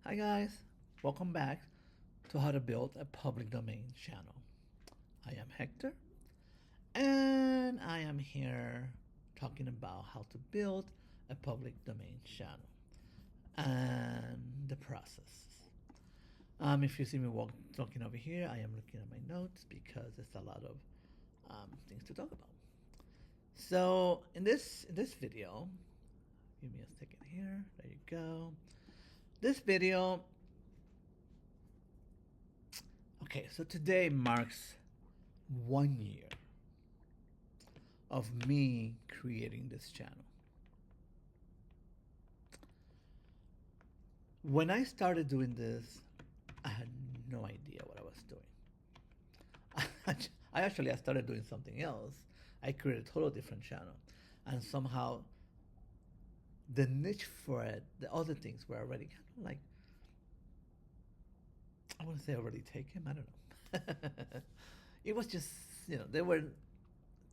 Hi guys, welcome back to How to Build a Public Domain channel. I am Hector and I am here talking about how to build a public domain channel and the process. If you see me talking over here, I am looking at my notes because there's a lot of things to talk about. So in this video, give me a second here. There you go. This video. Okay, so today marks 1 year of me creating this channel. When I started doing this, I had no idea what I was doing. I started doing something else. I created a totally different channel. And somehow the niche for it, the other things were already kind of like, I want to say already taken. I don't know. It was just, there were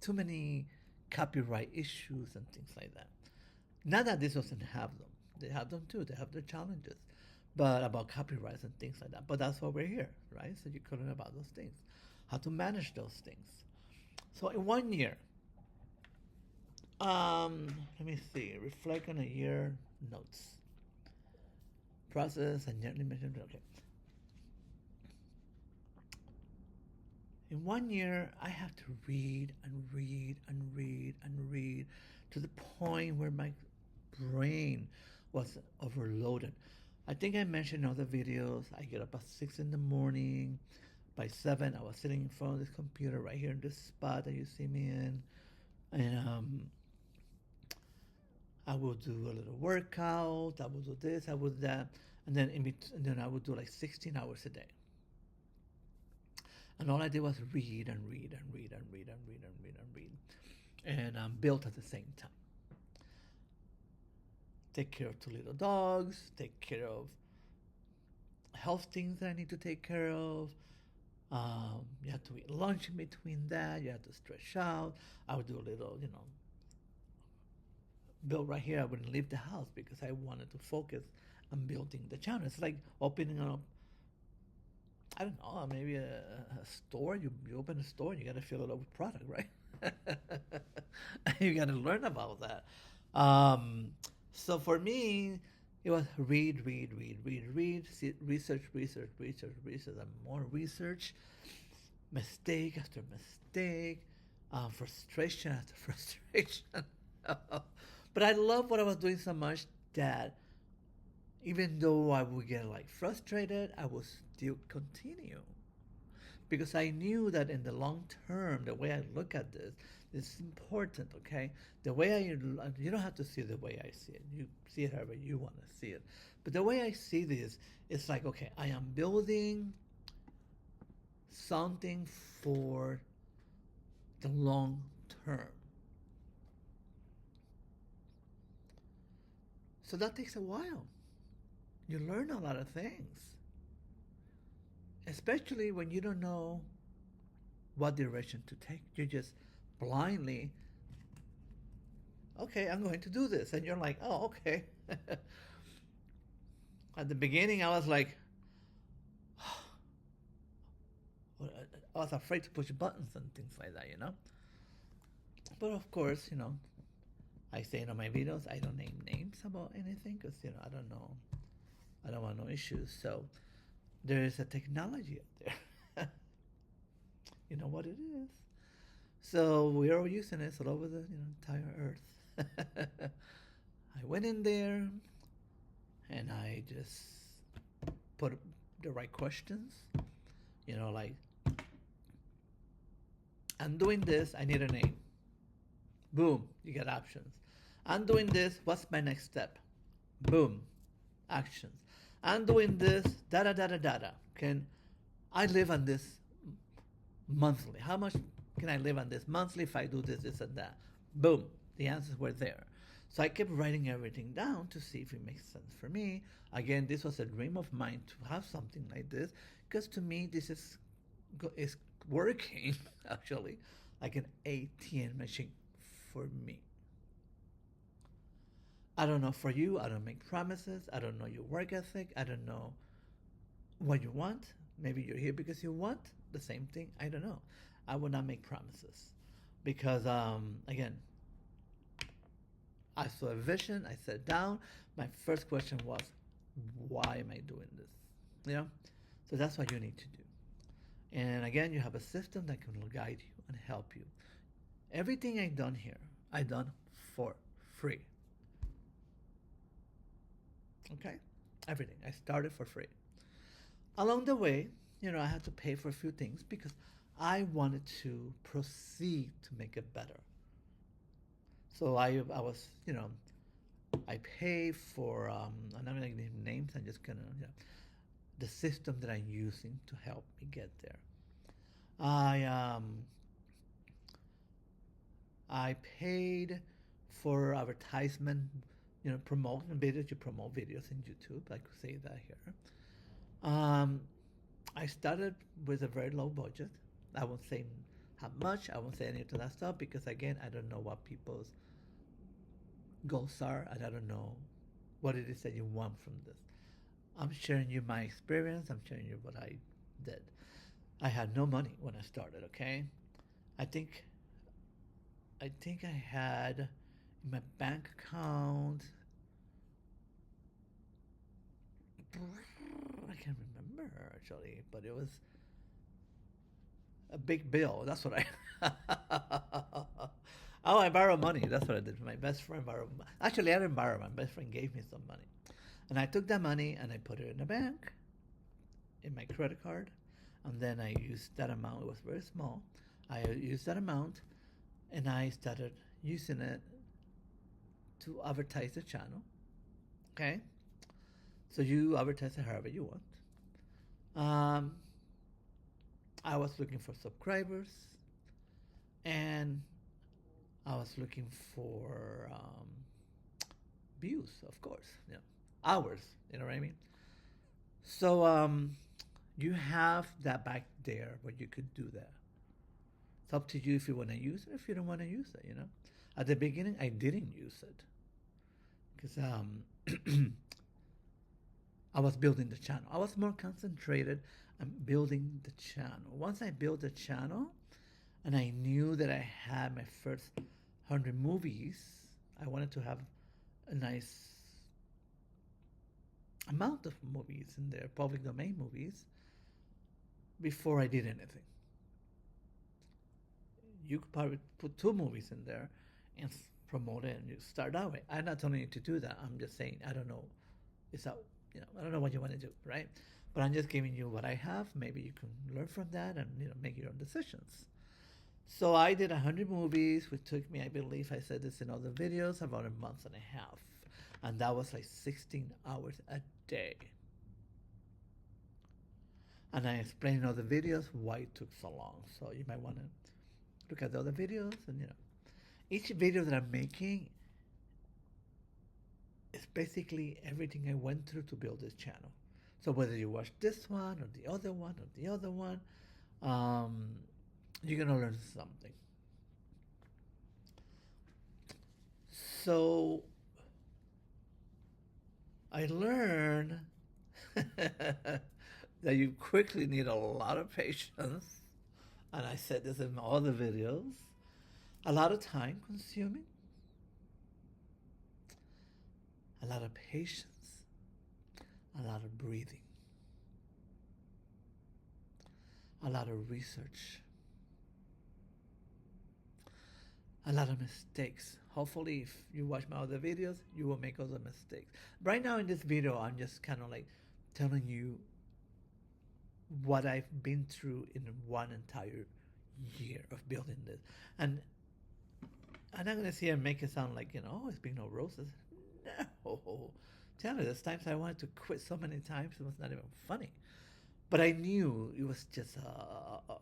too many copyright issues and things like that. Not that this doesn't have them. They have them too. They have their challenges, but about copyrights and things like that. But that's why we're here, right? So you could learn about those things, how to manage those things. So in 1 year, let me see. Reflect on a year. Notes. Process and gently mention. Okay. In 1 year, I have to read and read and read and read to the point where my brain was overloaded. I think I mentioned in other videos, I get up at 6 in the morning. By 7, I was sitting in front of this computer right here in this spot that you see me in. And I will do a little workout. I will do this, I will do that. And then I would do like 16 hours a day. And all I did was read and read and read and read and read and read and read. And built at the same time. Take care of 2 little dogs, take care of health things that I need to take care of. You have to eat lunch in between that. You have to stretch out. I would do a little, build right here. I wouldn't leave the house because I wanted to focus on building the channel. It's like opening up, I don't know, maybe a store. You open a store and you got to fill it up with product, right? You got to learn about that. So for me, it was read, research, and more research, mistake after mistake, frustration after frustration. But I love what I was doing so much that even though I would get like frustrated, I would still continue because I knew that in the long term, the way I look at this is important. Okay, the way you don't have to see it the way I see it. You see it however you want to see it. But the way I see this, it's like, okay, I am building something for the long term. So that takes a while. You learn a lot of things, especially when you don't know what direction to take. You just blindly, okay, I'm going to do this. And you're like, oh, okay. At the beginning, I was like, I was afraid to push buttons and things like that. But of course, I say in all my videos, I don't name names about anything because, I don't know. I don't want no issues. So there is a technology out there. You know what it is. So we are using it all over the entire earth. I went in there and I just put the right questions. Like, I'm doing this, I need a name. Boom, you get options. I'm doing this, what's my next step? Boom, actions. I'm doing this, da. Can I live on this monthly? How much can I live on this monthly if I do this, and that? Boom, the answers were there. So I kept writing everything down to see if it makes sense for me. Again, this was a dream of mine to have something like this because to me this is working actually like an ATM machine for me. I don't know for you. I don't make promises. I don't know your work ethic. I don't know what you want. Maybe you're here because you want the same thing. I don't know. I will not make promises because, again, I saw a vision. I sat down. My first question was, why am I doing this? You know, so that's what you need to do. And again, you have a system that can guide you and help you. Everything I've done here, I done for free. Okay, everything. I started for free. Along the way, I had to pay for a few things because I wanted to proceed to make it better. So I was, I pay for, I'm not going to name names, I'm just going to, the system that I'm using to help me get there. I paid for advertisement, promoting videos. You promote videos in YouTube. I could say that here. I started with a very low budget. I won't say how much. I won't say any of that stuff because again, I don't know what people's goals are, and I don't know what it is that you want from this. I'm sharing you my experience. I'm sharing you what I did. I had no money when I started. Okay, I think I had in my bank account. I can't remember actually, but it was a big bill. That's what I. Oh, I borrowed money. That's what I did. My best friend borrowed. Actually, I didn't borrow. My best friend gave me some money, and I took that money and I put it in the bank, in my credit card, and then I used that amount. It was very small. I used that amount, and I started using it to advertise the channel. Okay, so you advertise it however you want. I was looking for subscribers, and I was looking for views, of course, hours. You know what I mean? So you have that back there where you could do that. It's up to you if you want to use it, if you don't want to use it. At the beginning, I didn't use it because I was building the channel. I was more concentrated on building the channel. Once I built the channel, and I knew that I had my first 100 movies, I wanted to have a nice amount of movies in there, public domain movies, before I did anything. You could probably put 2 movies in there and promote it and you start that way. I'm not telling you to do that. I'm just saying, I don't know. It's out, I don't know what you want to do, right? But I'm just giving you what I have. Maybe you can learn from that and, make your own decisions. So I did 100 movies, which took me, I believe I said this in other videos, about a month and a half. And that was like 16 hours a day. And I explained in other videos why it took so long. So you might want to look at the other videos and, each video that I'm making is basically everything I went through to build this channel. So whether you watch this one or the other one or the other one, you're going to learn something. So I learned that you quickly need a lot of patience. And I said this in all the videos. A lot of time consuming. A lot of patience. A lot of breathing. A lot of research. A lot of mistakes. Hopefully, if you watch my other videos, you will make other mistakes. Right now in this video, I'm just kind of like telling you what I've been through in one entire year of building this. And I'm not going to sit here and make it sound like, oh, it's been no roses. No. Tell me, there's times I wanted to quit so many times, it was not even funny. But I knew it was just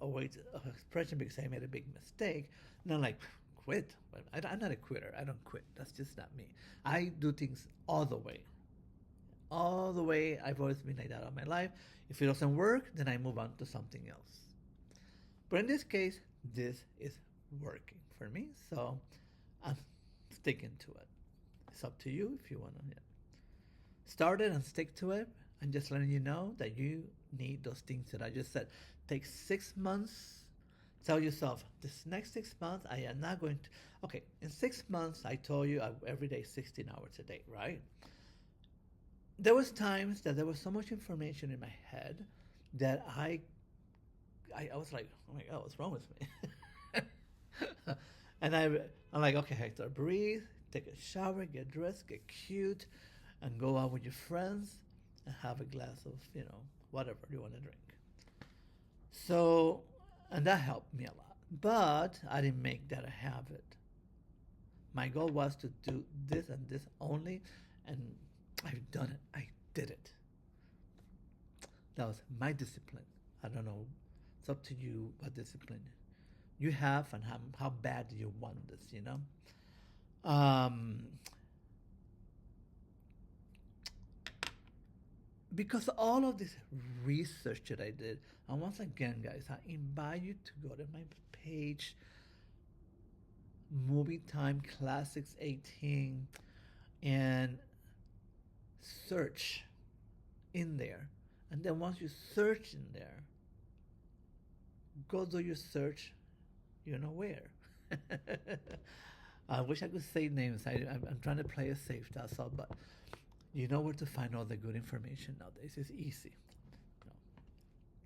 a way of expression because I made a big mistake. Not like, quit. I'm not a quitter. I don't quit. That's just not me. I do things all the way. All the way. I've always been like that all my life. If it doesn't work, then I move on to something else. But in this case, this is working for me. So I'm sticking to it. It's up to you if you want to. Yeah. Start it and stick to it. And just letting you know that you need those things that I just said. Take 6 months. Tell yourself, this next 6 months, I am not going to. Okay, in 6 months, I told you every day 16 hours a day, right? There was times that there was so much information in my head that I was like, oh my God, what's wrong with me? And I'm like, okay, Hector, breathe, take a shower, get dressed, get cute, and go out with your friends and have a glass of, whatever you want to drink. So, and that helped me a lot. But I didn't make that a habit. My goal was to do this and this only, and I've done it. I did it. That was my discipline. I don't know. It's up to you what discipline you have and how bad do you want this. Because all of this research that I did, and once again, guys, I invite you to go to my page, Movie Time Classics 18, and search in there. And then once you search in there, go do your search, you know where. I wish I could say names. I'm trying to play it safe, that's all. But you know where to find all the good information nowadays. It's easy.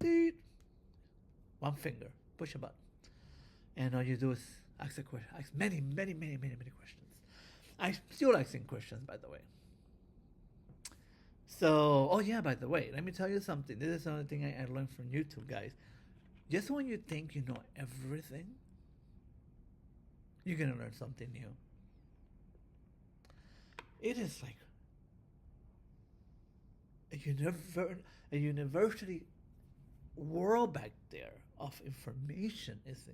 Deet. One finger, push a button. And all you do is ask a question. Ask many, many, many, many, many questions. I'm still asking questions, by the way. So, oh yeah, by the way, let me tell you something. This is another thing I learned from YouTube, guys. Just when you think you know everything, you're going to learn something new. It is like a university world back there of information. Is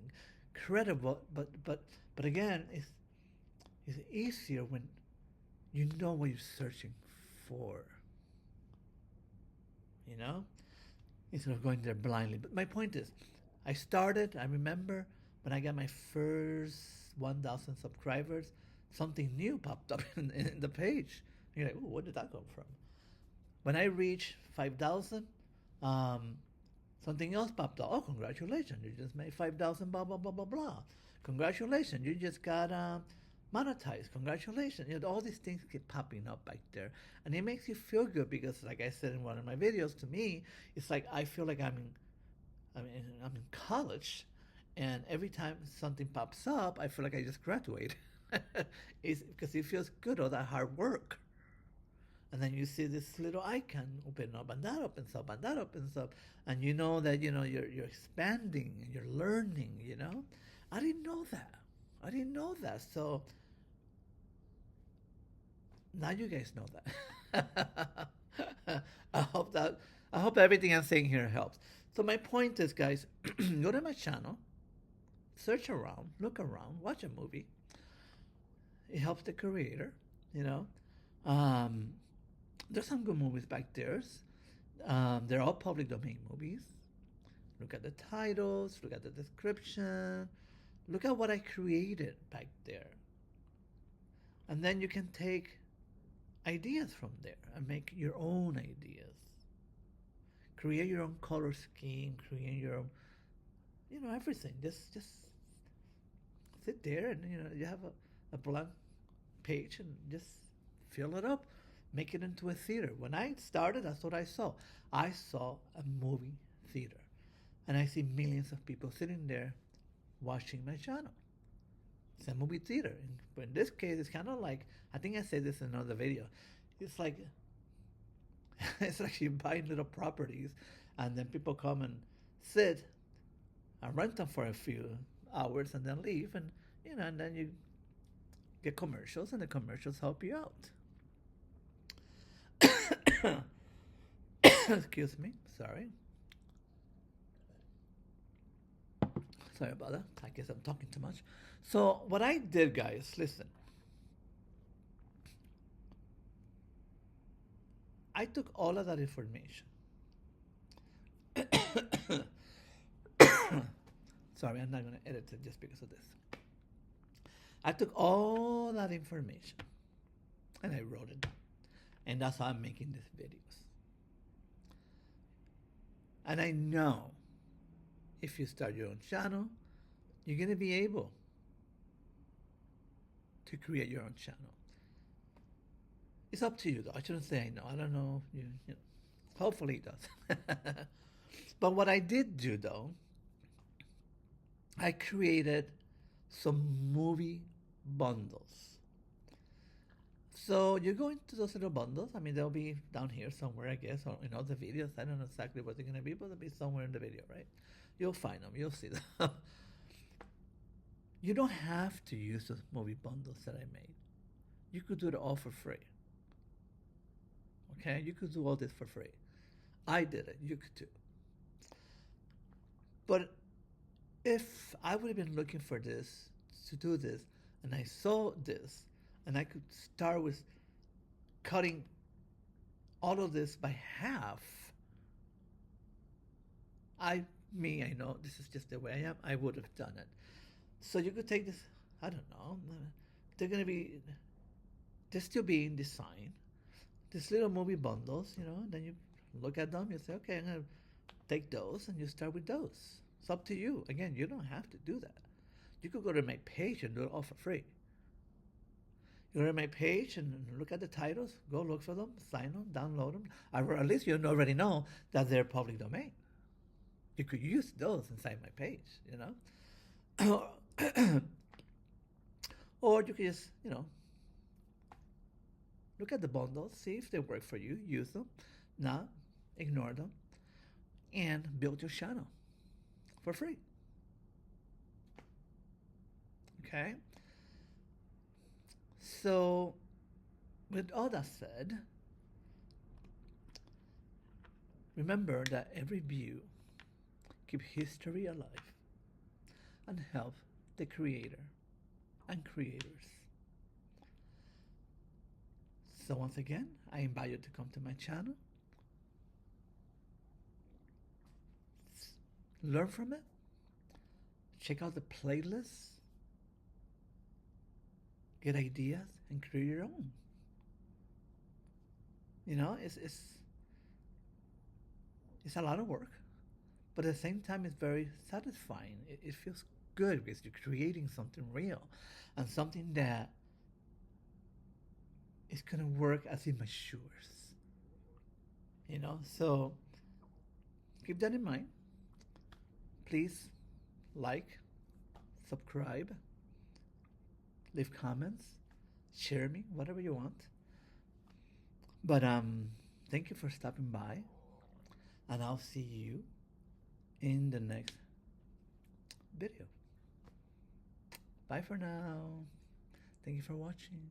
incredible, but again, it's easier when you know what you're searching for. Instead of going there blindly. But my point is, I remember when I got my first 1,000 subscribers, something new popped up in the page. And you're like, oh, where did that come from? When I reached 5,000, something else popped up. Oh, congratulations, you just made 5,000, blah, blah, blah, blah, blah. Congratulations, you just got monetized. Congratulations. All these things keep popping up back there. And it makes you feel good because, like I said in one of my videos, to me, it's like I feel like I'm in college, and every time something pops up, I feel like I just graduated. It's because it feels good, all that hard work. And then you see this little icon open up, and that opens up, and that opens up, and you know that you're expanding, and you're learning. I didn't know that. So now you guys know that. I hope everything I'm saying here helps. So my point is, guys, go to my channel, search around, look around, watch a movie. It helps the creator. There's some good movies back there. They're all public domain movies. Look at the titles, look at the description, look at what I created back there. And then you can take ideas from there and make your own ideas. Create your own color scheme, create your own, everything. Just sit there and, you have a blank page and just fill it up. Make it into a theater. When I started, that's what I saw. I saw a movie theater. And I see millions of people sitting there watching my channel. It's a movie theater. But in this case, it's kind of like, I think I said this in another video. It's like you buy little properties, and then people come and sit and rent them for a few hours and then leave. And, and then you get commercials, and the commercials help you out. Excuse me, sorry about that. I guess I'm talking too much. So what I did, guys, listen, I took all of that information. Sorry, I'm not going to edit it just because of this. I took all that information And I wrote it down. And that's how I'm making these videos. And I know if you start your own channel, you're going to be able to create your own channel. It's up to you, though. I shouldn't say I know. I don't know. You know. Hopefully it does. But what I did do, though, I created some movie bundles. So you go into those little bundles. I mean, they'll be down here somewhere, I guess, or in other videos. I don't know exactly what they're going to be, but they'll be somewhere in the video, right? You'll find them. You'll see them. You don't have to use those movie bundles that I made. You could do it all for free. Okay? You could do all this for free. I did it. You could too. But if I would have been looking for this, to do this, and I saw this, and I could start with cutting all of this by half, I know this is just the way I am, I would have done it. So you could take this, I don't know, they're still being designed. These little movie bundles, then you look at them, you say, okay, I'm going to take those, and you start with those. It's up to you. Again, you don't have to do that. You could go to my page and do it all for free. You go to my page and look at the titles, go look for them, sign them, download them. Or at least you already know that they're public domain. You could use those inside my page, Or you could just, look at the bundles, see if they work for you, use them, not ignore them, and build your channel for free. Okay? So, with all that said, remember that every view keeps history alive and help the creator and creators. So once again, I invite you to come to my channel, learn from it, check out the playlists, get ideas, and create your own. It's a lot of work, but at the same time, it's very satisfying. It feels good because you're creating something real and something that is going to work as it matures. So keep that in mind. Please like, subscribe, leave comments, share me, whatever you want. But thank you for stopping by, and I'll see you in the next video. Bye for now. Thank you for watching.